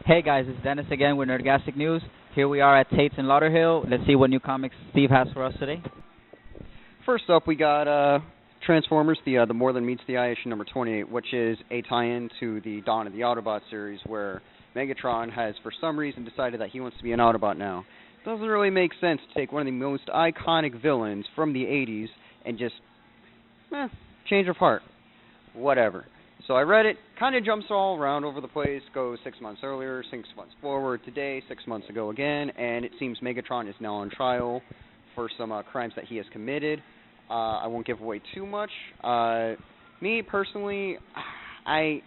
Hey guys, it's Dennis again with Gastic News. Here we are at Tate's in Lauderhill. Let's see what new comics Steve has for us today. First up, we got Transformers, the More Than Meets the Eye issue number 28, which is a tie-in to the Dawn of the Autobot series, where Megatron has, for some reason, decided that he wants to be an Autobot now. Doesn't really make sense to take one of the most iconic villains from the 80s and just, change of heart. Whatever. So I read it, kind of jumps all around over the place, goes 6 months earlier, 6 months forward, today, 6 months ago again, and it seems Megatron is now on trial for some crimes that he has committed. I won't give away too much. Me, personally, I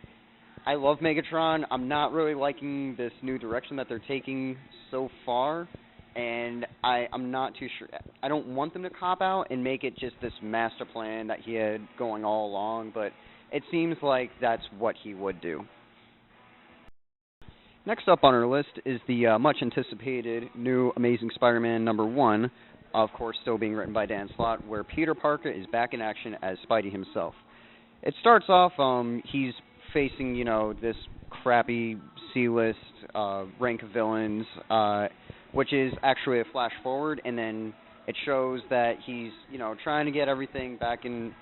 love Megatron. I'm not really liking this new direction that they're taking so far, and I'm not too sure. I don't want them to cop out and make it just this master plan that he had going all along, but it seems like that's what he would do. Next up on our list is the much-anticipated new Amazing Spider-Man #1, of course still being written by Dan Slott, where Peter Parker is back in action as Spidey himself. It starts off, he's facing, this crappy C-list rank of villains, which is actually a flash forward, and then it shows that he's, trying to get everything back in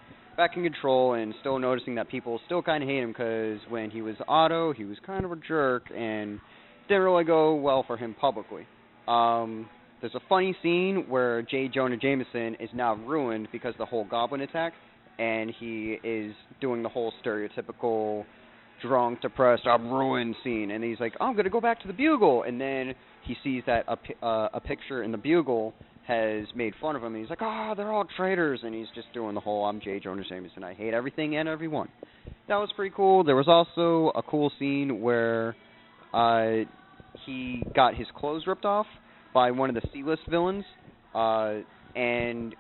control, and still noticing that people still kind of hate him because when he was Otto, he was kind of a jerk and didn't really go well for him publicly. There's a funny scene where J. Jonah Jameson is now ruined because of the whole Goblin attack, and he is doing the whole stereotypical drunk, depressed, I'm ruined scene, and he's like, I'm going to go back to the Bugle, and then he sees that a picture in the Bugle has made fun of him, and he's like, they're all traitors, and he's just doing the whole, I'm J. Jonah Jameson, I hate everything and everyone. That was pretty cool. There was also a cool scene where he got his clothes ripped off by one of the C-list villains, and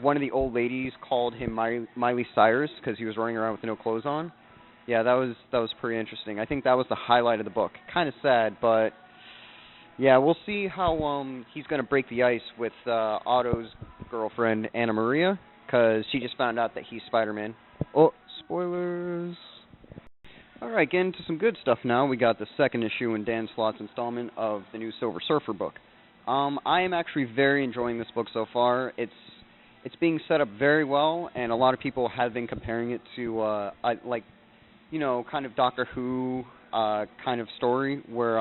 one of the old ladies called him Miley Cyrus because he was running around with no clothes on. Yeah, that was pretty interesting. I think that was the highlight of the book. Kind of sad, but yeah, we'll see how he's going to break the ice with Otto's girlfriend, Anna Maria, because she just found out that he's Spider-Man. Oh, spoilers. Alright, getting into some good stuff now. We got the second issue in Dan Slott's installment of the new Silver Surfer book. I am actually very enjoying this book so far. It's being set up very well, and a lot of people have been comparing it to, kind of Doctor Who kind of story, where,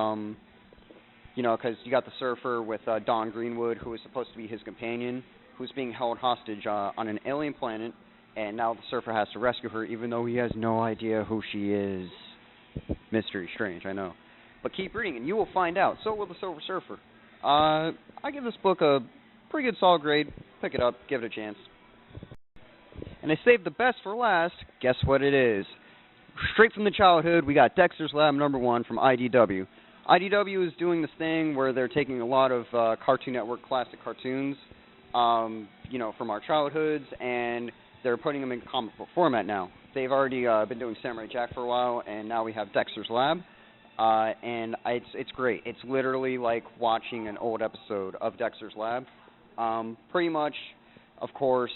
because you got the Surfer with Dawn Greenwood, who is supposed to be his companion, who's being held hostage on an alien planet, and now the Surfer has to rescue her, even though he has no idea who she is. Mystery strange, I know. But keep reading, and you will find out. So will the Silver Surfer. I give this book a pretty good solid grade. Pick it up, give it a chance. And I saved the best for last. Guess what it is? Straight from the childhood, we got Dexter's Lab #1 from IDW. IDW is doing this thing where they're taking a lot of Cartoon Network classic cartoons, from our childhoods, and they're putting them in comic book format now. They've already been doing Samurai Jack for a while, and now we have Dexter's Lab. And it's great. It's literally like watching an old episode of Dexter's Lab. Pretty much, of course,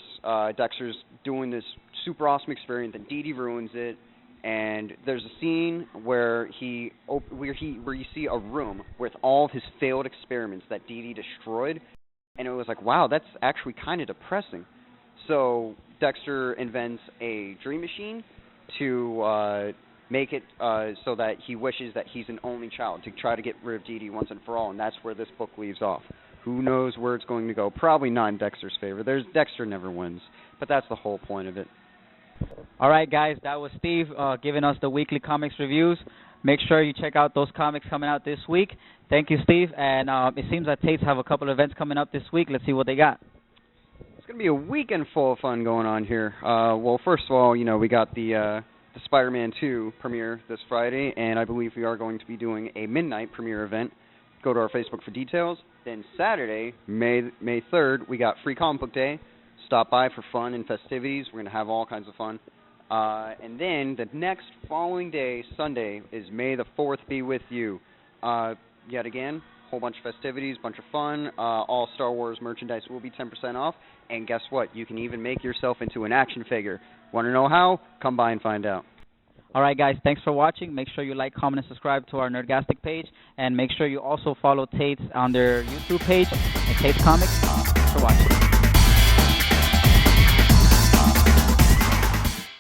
Dexter's doing this super awesome experiment, and Dee Dee ruins it. And there's a scene where where you see a room with all of his failed experiments that Dee Dee destroyed, and it was like, wow, that's actually kind of depressing. So Dexter invents a dream machine to make it so that he wishes that he's an only child, to try to get rid of Dee Dee once and for all, and that's where this book leaves off. Who knows where it's going to go? Probably not in Dexter's favor. Dexter never wins, but that's the whole point of it. All right, guys, that was Steve giving us the weekly comics reviews. Make sure you check out those comics coming out this week. Thank you, Steve. And it seems that Tate's have a couple of events coming up this week. Let's see what they got. It's going to be a weekend full of fun going on here. Well, first of all, we got the Spider-Man 2 premiere this Friday, and I believe we are going to be doing a midnight premiere event. Go to our Facebook for details. Then Saturday, May 3rd, we got Free Comic Book Day. Stop by for fun and festivities. We're going to have all kinds of fun. And then the next following day, Sunday, is May the 4th be with you. Yet again, whole bunch of festivities, bunch of fun. All Star Wars merchandise will be 10% off. And guess what? You can even make yourself into an action figure. Want to know how? Come by and find out. All right, guys, thanks for watching. Make sure you like, comment, and subscribe to our Nerdgastic page. And make sure you also follow Tate's on their YouTube page at Tate's Comics. Thanks for watching.